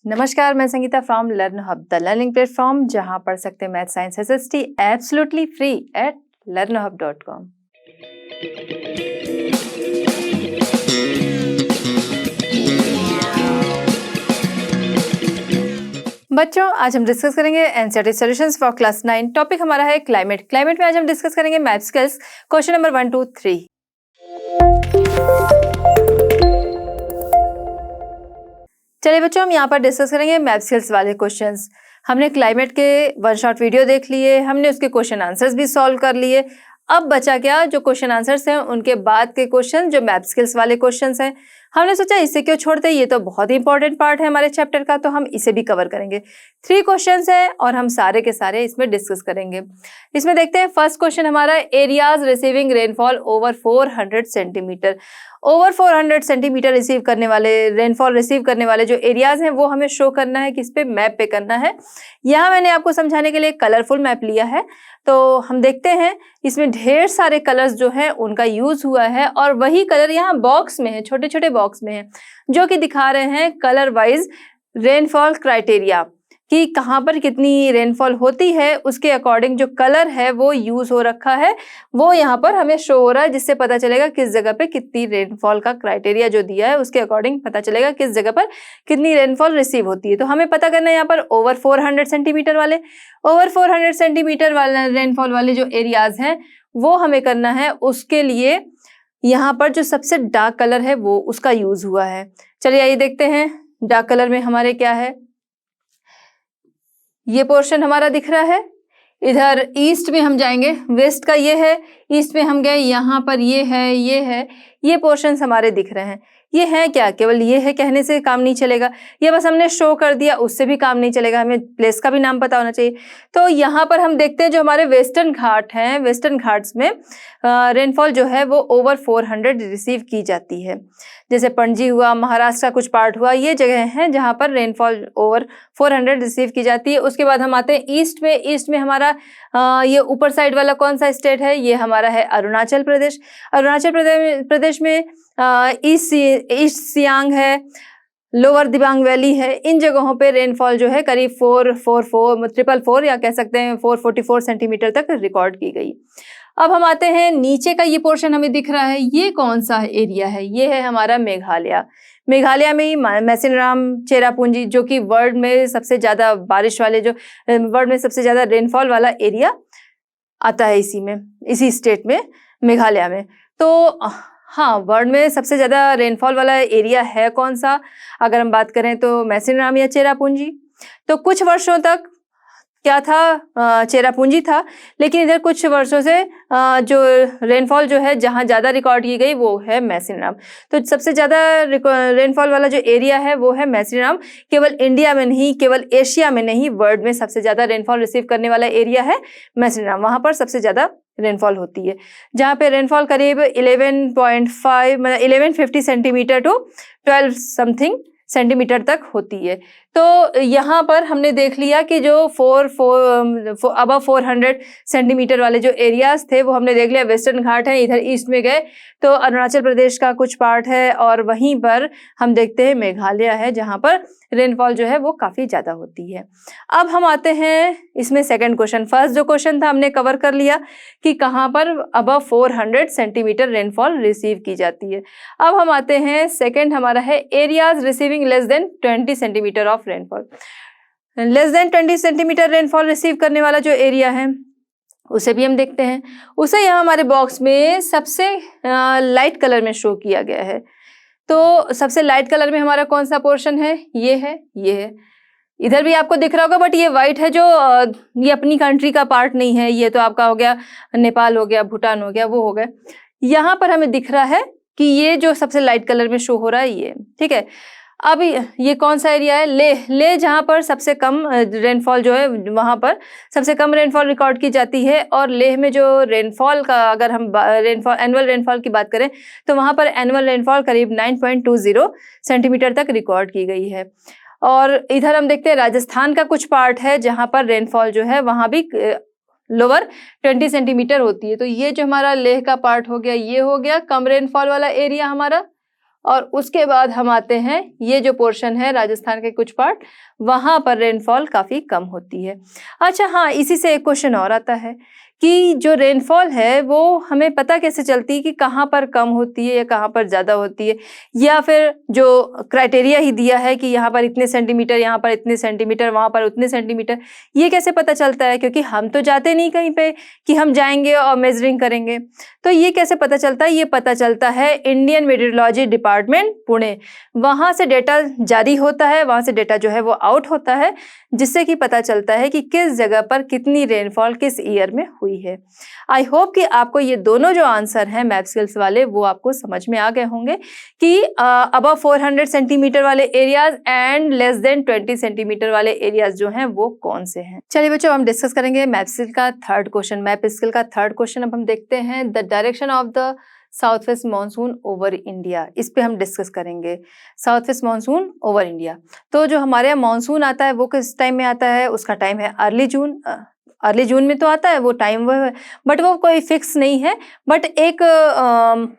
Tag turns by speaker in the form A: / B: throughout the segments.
A: नमस्कार, मैं Sangeeta from learn hub, the learning platform जहां पढ़ सकते हैं math science SST absolutely free at learnhub.com। बच्चों, आज हम डिस्कस करेंगे NCERT solutions for class 9। Topic हमारा है क्लाइमेट। क्लाइमेट में आज हम डिस्कस करेंगे मैथ स्किल्स, क्वेश्चन नंबर 1, 2, 3। चलिए बच्चों, हम यहाँ पर डिस्कस करेंगे मैथ स्किल्स वाले क्वेश्चंस। हमने क्लाइमेट के वन शॉट वीडियो देख लिए, हमने उसके क्वेश्चन आंसर्स भी सॉल्व कर लिए। अब बचा क्या, जो क्वेश्चन आंसर्स हैं उनके बाद के क्वेश्चन जो मैथ स्किल्स वाले क्वेश्चंस हैं। हमने सोचा इसे क्यों छोड़ते, ये तो बहुत ही इंपॉर्टेंट पार्ट है हमारे चैप्टर का, तो हम इसे भी कवर करेंगे। 3 क्वेश्चंस हैं और हम सारे के सारे इसमें डिस्कस करेंगे। इसमें देखते हैं फर्स्ट क्वेश्चन हमारा, areas receiving rainfall over 400 centimetre. Over 400 centimetre receive करने वाले, रेनफॉल रिसीव करने वाले जो एरियाज हैं वो हमें शो करना है, किस पे, मैप पे करना है। यहाँ मैंने आपको समझाने के लिए कलरफुल मैप लिया है, तो हम देखते हैं इसमें ढेर सारे कलर्स जो हैं उनका यूज हुआ है और वही कलर यहाँ बॉक्स में है, छोटे छोटे बॉक्स में है, जो कि दिखा रहे हैं कलर वाइज रेनफॉल क्राइटेरिया कि कहाँ पर कितनी रेनफॉल होती है, उसके अकॉर्डिंग जो कलर है वो यूज हो रखा है, वो यहाँ पर हमें शो हो रहा है, जिससे पता चलेगा किस जगह पे कितनी रेनफॉल का क्राइटेरिया जो दिया है उसके अकॉर्डिंग पता चलेगा किस जगह पर कितनी रेनफॉल रिसीव होती है। तो हमें पता करना है यहाँ पर ओवर 400 सेंटीमीटर वाले, ओवर 400 सेंटीमीटर वाले रेनफॉल वाले जो एरियाज हैं वो हमें करना है। उसके लिए यहाँ पर जो सबसे डार्क कलर है वो उसका यूज हुआ है। चलिए आइए देखते हैं डार्क कलर में हमारे क्या है। ये पोर्शन हमारा दिख रहा है, इधर ईस्ट में हम जाएंगे, वेस्ट का ये है, ईस्ट में हम गए, यहाँ पर ये है, ये पोर्शंस हमारे दिख रहे हैं। ये है क्या, केवल ये है कहने से काम नहीं चलेगा, ये बस हमने शो कर दिया उससे भी काम नहीं चलेगा, हमें प्लेस का भी नाम पता होना चाहिए। तो यहाँ पर हम देखते हैं जो हमारे वेस्टर्न घाट हैं, वेस्टर्न घाट्स में रेनफॉल जो है वो ओवर 400 रिसीव की जाती है। जैसे पणजी हुआ, महाराष्ट्र का कुछ पार्ट हुआ, ये जगह हैं जहाँ पर रेनफॉल ओवर 400 रिसीव की जाती है। उसके बाद हम आते हैं ईस्ट में। ईस्ट में हमारा ये ऊपर साइड वाला कौन सा स्टेट है, ये हमारा है अरुणाचल प्रदेश। अरुणाचल प्रदेश में ईस्ट सियांग है, लोअर दिबांग वैली है, इन जगहों पे रेनफॉल जो है करीब 444 या कह सकते हैं 444 सेंटीमीटर तक रिकॉर्ड की गई। अब हम आते हैं नीचे का, ये पोर्शन हमें दिख रहा है, ये कौन सा एरिया है, ये है हमारा मेघालय। मेघालय में ही मैसिनराम, चेरापूंजी, जो कि वर्ल्ड में सबसे ज्यादा बारिश वाले, जो वर्ल्ड में सबसे ज्यादा रेनफॉल वाला एरिया आता है इसी स्टेट में, मेघालय में। तो हाँ, वर्ल्ड में सबसे ज्यादा रेनफॉल वाला एरिया है कौन सा, अगर हम बात करें तो मैसिनराम या चेरापूंजी। तो कुछ वर्षों तक क्या था, चेरापूंजी था, लेकिन इधर कुछ वर्षों से जो रेनफॉल जो है जहाँ ज्यादा रिकॉर्ड की गई वो है मैसिनराम। तो सबसे ज्यादा रेनफॉल वाला जो एरिया है वो है मैसिनराम। केवल इंडिया में नहीं, केवल एशिया में नहीं, वर्ल्ड में सबसे ज्यादा रेनफॉल रिसीव करने वाला एरिया है मैसिनराम। वहां पर सबसे ज्यादा रेनफॉल होती है, जहाँ पे रेनफॉल करीब 11.5 मतलब 1150 सेंटीमीटर टू 12 समथिंग सेंटीमीटर तक होती है। तो यहाँ पर हमने देख लिया कि जो अबव 400 सेंटीमीटर वाले जो एरियाज थे वो हमने देख लिया, वेस्टर्न घाट है। इधर ईस्ट में गए तो अरुणाचल प्रदेश का कुछ पार्ट है और वहीं पर हम देखते हैं मेघालय है, जहाँ पर रेनफॉल जो है वो काफी ज्यादा होती है। अब हम आते हैं इसमें सेकंड क्वेश्चन। फर्स्ट जो क्वेश्चन था हमने कवर कर लिया कि कहाँ पर अबव 400 सेंटीमीटर रेनफॉल रिसीव की जाती है। अब हम आते हैं सेकंड, हमारा है areas receiving less than 20 centimetre of rainfall. Less than 20 centimetre rainfall receive करने वाला जो एरिया है उसे भी हम देखते हैं। उसे यहाँ हमारे बॉक्स में सबसे लाइट कलर में शो किया गया है। तो सबसे लाइट कलर में हमारा कौन सा पोर्शन है, ये है। इधर भी आपको दिख रहा होगा, बट ये वाइट है, जो ये अपनी कंट्री का पार्ट नहीं है, ये तो आपका हो गया नेपाल हो गया, भूटान हो गया, वो हो गया। यहाँ पर हमें दिख रहा है कि ये जो सबसे लाइट कलर में शो हो रहा है ये, ठीक है। अब ये कौन सा एरिया है, लेह जहाँ पर सबसे कम रेनफॉल जो है, वहाँ पर सबसे कम रेनफॉल रिकॉर्ड की जाती है। और लेह में जो रेनफॉल का, अगर हम एनुअल रेनफॉल की बात करें तो वहाँ पर एनुअल रेनफॉल करीब 9.20 सेंटीमीटर तक रिकॉर्ड की गई है। और इधर हम देखते हैं राजस्थान का कुछ पार्ट है जहाँ पर रेनफॉल जो है वहाँ भी लोअर 20 सेंटीमीटर होती है। तो ये जो हमारा लेह का पार्ट हो गया, ये हो गया कम रेनफॉल वाला एरिया हमारा। और उसके बाद हम आते हैं ये जो पोर्शन है राजस्थान के कुछ पार्ट, वहां पर रेनफॉल काफी कम होती है। अच्छा हाँ, इसी से एक क्वेश्चन और आता है कि जो रेनफॉल है वो हमें पता कैसे चलती है कि कहाँ पर कम होती है या कहाँ पर ज़्यादा होती है, या फिर जो क्राइटेरिया ही दिया है कि यहाँ पर इतने सेंटीमीटर, यहाँ पर इतने सेंटीमीटर, वहाँ पर उतने सेंटीमीटर, ये कैसे पता चलता है? क्योंकि हम तो जाते नहीं कहीं पे कि हम जाएंगे और मेजरिंग करेंगे, तो ये कैसे पता चलता है? ये पता चलता है इंडियन मेट्रोलॉजी डिपार्टमेंट पुणे, वहाँ से डेटा जारी होता है, वहाँ से डेटा जो है वो आउट होता है, जिससे कि पता चलता है कि किस जगह पर कितनी रेनफॉल किस ईयर में हुई है। आई होप कि आपको ये दोनों जो आंसर हैं मैथ स्किल्स वाले वो आपको समझ में आ गए होंगे कि अबव 400 सेंटीमीटर वाले areas and less than 20 centimetre वाले एरियाज जो हैं वो कौन से हैं। चलिए बच्चों, हम डिस्कस करेंगे मैथ स्किल का थर्ड क्वेश्चन। मैथ स्किल का थर्ड क्वेश्चन अब हम देखते हैं, the direction of the south west monsoon over India. इस पे हम डिस्कस करेंगे south west monsoon over India. तो जो हमारे यहाँ मानसून आता है वो किस टाइम में आता है? उसका टाइम है अर्ली जून। अर्ली जून में तो आता है वो टाइम, वो है, बट वो कोई फिक्स नहीं है, बट एक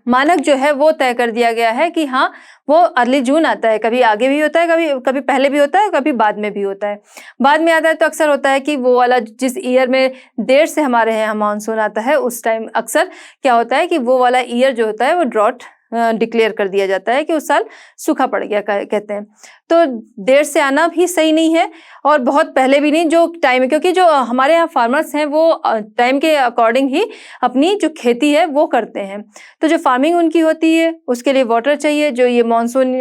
A: मानक जो है वो तय कर दिया गया है कि हाँ वो अर्ली जून आता है। कभी आगे भी होता है, कभी कभी पहले भी होता है, कभी बाद में भी होता है। बाद में आता है तो अक्सर होता है कि वो वाला जिस ईयर में देर से हमारे यहाँ मानसून आता है उस टाइम अक्सर क्या होता है कि वो वाला ईयर जो होता है वो ड्रॉट डिक्लेयर कर दिया जाता है कि उस साल सूखा पड़ गया कहते हैं। तो देर से आना भी सही नहीं है और बहुत पहले भी नहीं, जो टाइम है, क्योंकि जो हमारे यहाँ फार्मर्स हैं वो टाइम के अकॉर्डिंग ही अपनी जो खेती है वो करते हैं। तो जो फार्मिंग उनकी होती है उसके लिए वाटर चाहिए, जो ये मानसून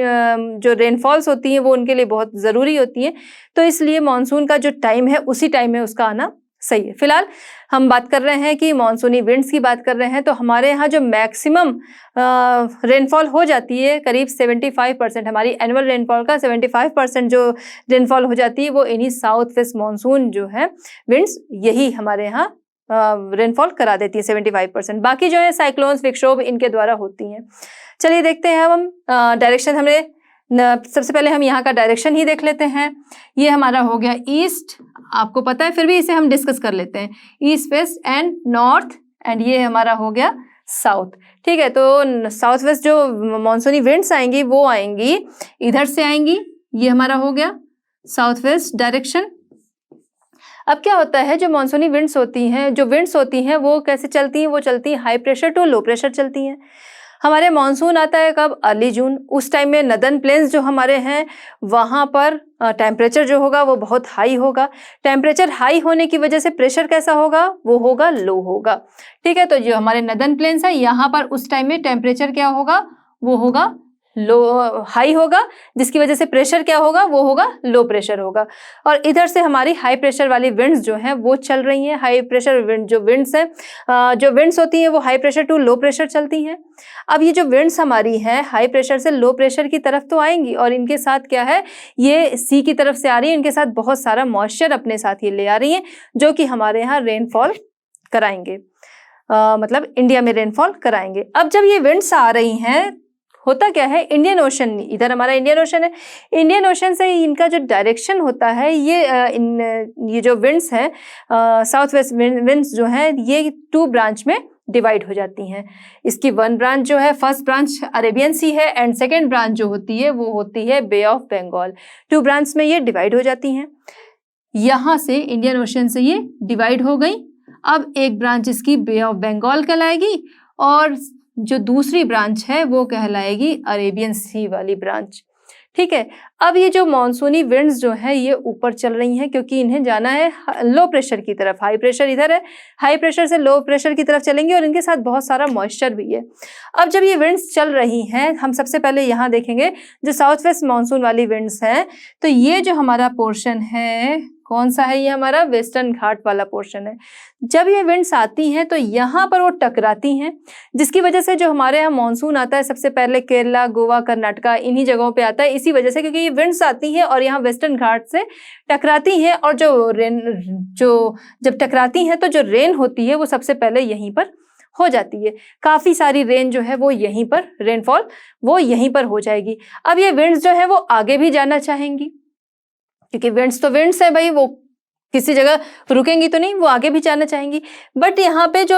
A: जो रेनफॉल्स होती हैं वो उनके लिए बहुत ज़रूरी होती हैं। तो इसलिए मानसून का जो टाइम है उसी टाइम में उसका आना सही है। फिलहाल हम बात कर रहे हैं कि मानसूनी विंड्स की बात कर रहे हैं, तो हमारे यहाँ जो मैक्सिमम रेनफॉल हो जाती है करीब 75%, हमारी एनुअल रेनफॉल का 75% जो रेनफॉल हो जाती है वो इन्हीं साउथ वेस्ट मानसून जो है विंड्स, यही हमारे यहाँ रेनफॉल करा देती है 75%। बाकी जो है साइक्लोन्स, विक्षोभ इनके द्वारा होती हैं। चलिए देखते हैं अब हम डायरेक्शन। हमने सबसे पहले हम यहाँ का डायरेक्शन ही देख लेते हैं। ये हमारा हो गया ईस्ट, आपको पता है, फिर भी इसे हम डिस्कस कर लेते हैं। East, west and north, and ये हमारा हो गया साउथ। ठीक है, तो साउथ वेस्ट जो मानसूनी विंड्स आएंगी वो आएंगी इधर से आएंगी। ये हमारा हो गया साउथ वेस्ट डायरेक्शन। अब क्या होता है, जो मानसूनी विंड्स होती हैं, जो विंड्स होती हैं वो कैसे चलती हैं? वो चलती हैं high pressure to low pressure चलती हैं। हमारे मानसून आता है कब? Early June. उस टाइम में नदर्न प्लेन्स जो हमारे हैं वहाँ पर टेम्परेचर जो होगा वो बहुत हाई होगा। टेम्परेचर हाई होने की वजह से प्रेशर कैसा होगा? वो होगा लो होगा। ठीक है, तो जो हमारे नदर्न प्लेन्स है यहाँ पर उस टाइम में टेम्परेचर क्या होगा? वो होगा लो, हाई होगा, जिसकी वजह से प्रेशर क्या होगा? वो होगा लो प्रेशर होगा। और इधर से हमारी हाई प्रेशर वाली विंड्स जो हैं वो चल रही हैं। हाई प्रेशर विंड जो विंड्स हैं, जो विंड्स होती हैं वो high pressure to low pressure चलती हैं। अब ये जो विंड्स हमारी हैं हाई प्रेशर से लो प्रेशर की तरफ तो आएंगी, और इनके साथ क्या है, ये सी की तरफ से आ रही है, इनके साथ बहुत सारा मॉइस्चर अपने साथ ये ले आ रही हैं, जो कि हमारे यहाँ रेनफॉल कराएंगे, मतलब इंडिया में रेनफॉल कराएंगे। अब जब ये विंड्स आ रही हैं, होता क्या है, इंडियन ओशन, इधर हमारा इंडियन ओशन है, इंडियन ओशन से इनका जो डायरेक्शन होता है, ये जो विंड्स हैं साउथ वेस्ट विंड्स जो हैं ये 2 ब्रांच में डिवाइड हो जाती हैं। इसकी 1 ब्रांच जो है, फर्स्ट ब्रांच अरेबियन सी है, एंड सेकेंड ब्रांच जो होती है वो होती है बे ऑफ बंगाल। 2 ब्रांच में ये डिवाइड हो जाती हैं। यहाँ से इंडियन ओशन से ये डिवाइड हो गई। अब एक ब्रांच इसकी बे ऑफ बंगाल कहलाएगी, और जो दूसरी ब्रांच है वो कहलाएगी अरेबियन सी वाली ब्रांच। ठीक है, अब ये जो मानसूनी विंड्स जो है ये ऊपर चल रही हैं, क्योंकि इन्हें जाना है लो प्रेशर की तरफ। हाई प्रेशर इधर है, हाई प्रेशर से लो प्रेशर की तरफ चलेंगे, और इनके साथ बहुत सारा मॉइस्चर भी है। अब जब ये विंड्स चल रही हैं, हम सबसे पहले यहाँ देखेंगे जो साउथ वेस्ट मानसून वाली विंड्स हैं, तो ये जो हमारा पोर्शन है, कौन सा है? ये हमारा वेस्टर्न घाट वाला पोर्शन है। जब ये विंड्स आती हैं तो यहाँ पर वो टकराती हैं, जिसकी वजह से जो हमारे यहाँ मानसून आता है सबसे पहले केरला, गोवा, कर्नाटका, इन्हीं जगहों पे आता है। इसी वजह से, क्योंकि ये विंड्स आती हैं और यहाँ वेस्टर्न घाट से टकराती हैं, और जब टकराती हैं तो जो रेन होती है वो सबसे पहले यहीं पर हो जाती है। काफ़ी सारी रेन जो है वो यहीं पर, रेनफॉल वो यहीं पर हो जाएगी। अब ये विंड्स जो है वो आगे भी जाना चाहेंगी, क्योंकि विंड्स तो विंड्स है भाई, वो किसी जगह रुकेंगी तो नहीं, वो आगे भी जाना चाहेंगी। बट यहाँ पे जो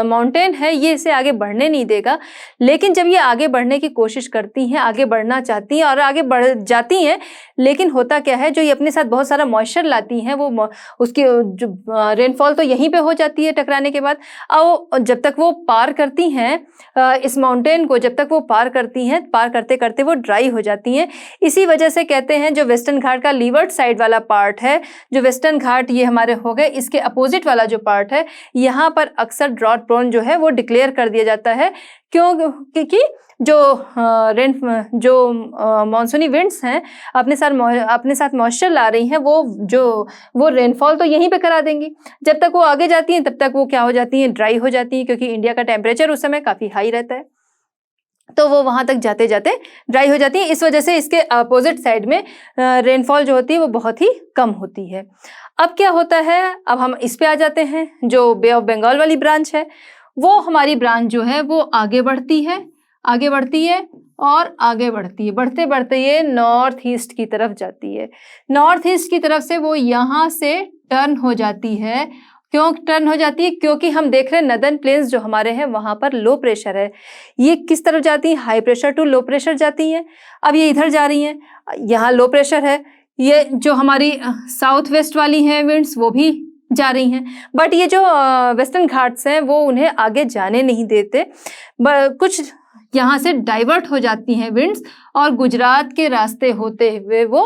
A: माउंटेन है ये इसे आगे बढ़ने नहीं देगा। लेकिन जब ये आगे बढ़ने की कोशिश करती हैं, आगे बढ़ना चाहती हैं और आगे बढ़ जाती हैं, लेकिन होता क्या है, जो ये अपने साथ बहुत सारा मॉइस्चर लाती हैं, वो उसकी जो रेनफॉल तो यहीं पे हो जाती है टकराने के बाद। और जब तक वो पार करती हैं इस माउंटेन को, जब तक वो पार करती हैं, पार करते करते वो ड्राई हो जाती हैं। इसी वजह से कहते हैं जो वेस्टर्न घाट का लीवर्ड साइड वाला पार्ट है, जो वेस्टर्न घाट ये हमारे हो गए, इसके अपोजिट वाला जो पार्ट है, यहाँ पर अक्सर ड्रॉट प्रोन जो है वो डिक्लेयर कर दिया जाता है। क्यों? क्योंकि जो मानसूनी विंड्स हैं अपने साथ मॉइस्चर ला रही हैं, वो रेनफॉल तो यहीं पे करा देंगी। जब तक वो आगे जाती हैं तब तक वो क्या हो जाती हैं, ड्राई हो जाती हैं, क्योंकि इंडिया का टेम्परेचर उस समय काफ़ी हाई रहता है, तो वो वहां तक जाते जाते ड्राई हो जाती है। इस वजह से इसके अपोजिट साइड में रेनफॉल जो होती है वो बहुत ही कम होती है। अब क्या होता है, अब हम इस पे आ जाते हैं। जो बे ऑफ बंगाल वाली ब्रांच है, वो हमारी ब्रांच जो है वो आगे बढ़ती है और आगे बढ़ती है, बढ़ते बढ़ते ये नॉर्थ ईस्ट की तरफ जाती है। नॉर्थ ईस्ट की तरफ से वो यहाँ से टर्न हो जाती है। क्यों टर्न हो जाती है? क्योंकि हम देख रहे हैं नदर्न प्लेन्स जो हमारे हैं वहां पर लो प्रेशर है। ये किस तरफ जाती है? High pressure to low pressure जाती हैं। अब ये इधर जा रही हैं, यहाँ लो प्रेशर है। ये जो हमारी साउथ वेस्ट वाली हैं विंड्स, वो भी जा रही हैं। बट ये जो वेस्टर्न घाट्स हैं वो उन्हें आगे जाने नहीं देते। कुछ यहाँ से डाइवर्ट हो जाती हैं विंड्स और गुजरात के रास्ते होते हुए वो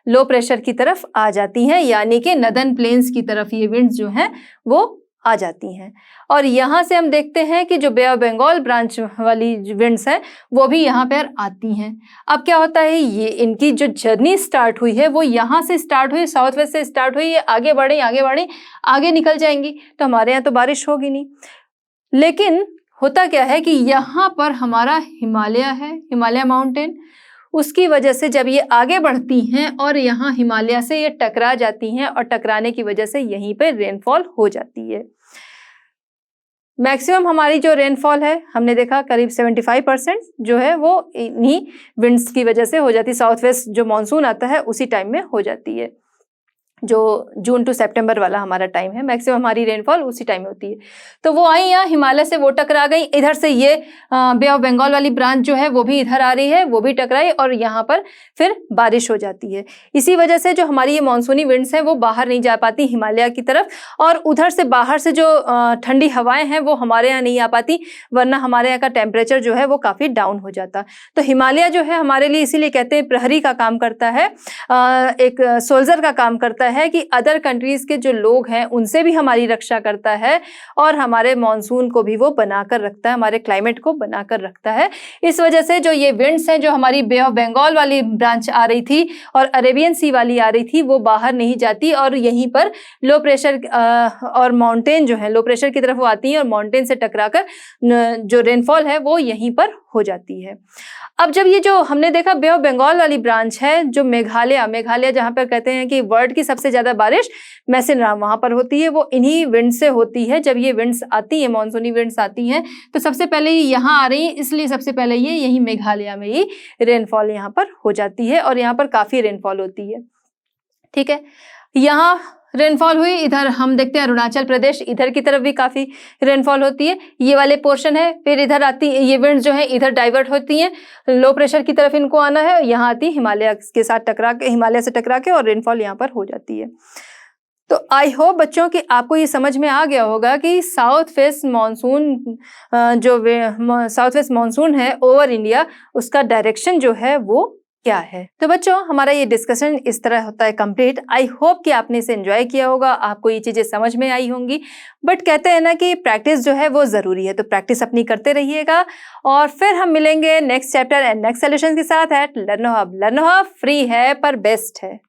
A: लो प्रेशर की तरफ आ जाती हैं, यानी कि नदर्न प्लेन्स की तरफ ये विंड्स जो हैं वो आ जाती हैं। और यहाँ से हम देखते हैं कि जो बे ऑफ बंगाल ब्रांच वाली विंड्स हैं वो भी यहाँ पर आती हैं। अब क्या होता है, ये इनकी जो जर्नी स्टार्ट हुई है वो यहाँ से स्टार्ट हुई, साउथ वेस्ट से स्टार्ट हुई, ये आगे बढ़ी आगे निकल जाएंगी, तो हमारे यहाँ तो बारिश होगी नहीं। लेकिन होता क्या है कि यहाँ पर हमारा हिमालय है, हिमालय माउंटेन, उसकी वजह से जब ये आगे बढ़ती हैं और यहाँ हिमालय से ये टकरा जाती हैं और टकराने की वजह से यहीं पे रेनफॉल हो जाती है। मैक्सिमम हमारी जो रेनफॉल है हमने देखा करीब 75% जो है वो इन्हीं विंड्स की वजह से हो जाती है। साउथ वेस्ट जो मानसून आता है उसी टाइम में हो जाती है, जो जून टू सितंबर वाला हमारा टाइम है, मैक्सिमम हमारी रेनफॉल उसी टाइम में होती है। तो वो आई यहाँ हिमालय से, वो टकरा गई, इधर से ये बे ऑफ बंगाल वाली ब्रांच जो है वो भी इधर आ रही है, वो भी टकराई और यहाँ पर फिर बारिश हो जाती है। इसी वजह से जो हमारी ये मानसूनी विंड्स हैं वो बाहर नहीं जा पाती हिमालय की तरफ, और उधर से बाहर से जो ठंडी हवाएं हैं वो हमारे यहाँ नहीं आ पाती, वरना हमारे यहाँ का टेम्परेचर जो है वो काफ़ी डाउन हो जाता। तो हिमालय जो है हमारे लिए इसीलिए कहते हैं प्रहरी का काम करता है, एक सोल्जर का काम करता है कि अदर कंट्रीज के जो लोग हैं उनसे भी हमारी रक्षा करता है और हमारे मॉनसून को भी वो बनाकर रखता है, हमारे क्लाइमेट को बनाकर रखता है। इस वजह से जो ये विंड्स हैं, जो हमारी बे ऑफ बंगाल वाली ब्रांच आ रही थी और अरेबियन सी वाली आ रही थी, वो बाहर नहीं जाती और यहीं पर लो प्रेशर और माउंटेन जो है लो प्रेशर की तरफ वो आती है और माउंटेन से टकराकर जो रेनफॉल है वो यहीं पर हो जाती है। अब जब ये जो हमने देखा बे ऑफ बंगाल वाली ब्रांच है, जो मेघालय जहाँ पर कहते हैं कि वर्ल्ड की सबसे ज्यादा बारिश मैसिनराम वहां पर होती है, वो इन्हीं विंड से होती है। जब ये विंड्स आती है, मानसूनी विंड्स आती हैं, तो सबसे पहले ये यहाँ आ रही है, इसलिए सबसे पहले ये यही मेघालय में ही रेनफॉल यहाँ पर हो जाती है और यहाँ पर काफी रेनफॉल होती है। ठीक है, यहाँ रेनफॉल हुई। इधर हम देखते हैं अरुणाचल प्रदेश, इधर की तरफ भी काफी रेनफॉल होती है, ये वाले पोर्शन है। फिर इधर आती ये विंड्स जो है इधर डाइवर्ट होती हैं, लो प्रेशर की तरफ इनको आना है, यहाँ आती हिमालय के साथ टकरा के, हिमालय से टकरा के, और रेनफॉल यहाँ पर हो जाती है। तो आई होप बच्चों कि आपको ये समझ में आ गया होगा कि साउथ वेस्ट मानसून है ओवर इंडिया, उसका डायरेक्शन जो है वो क्या है। तो बच्चों हमारा ये डिस्कशन इस तरह होता है कंप्लीट। आई होप कि आपने इसे एंजॉय किया होगा, आपको ये चीजें समझ में आई होंगी। बट कहते हैं ना कि प्रैक्टिस जो है वो जरूरी है, तो प्रैक्टिस अपनी करते रहिएगा और फिर हम मिलेंगे next chapter and next solution के साथ। एट लर्नो हब फ्री है पर बेस्ट है।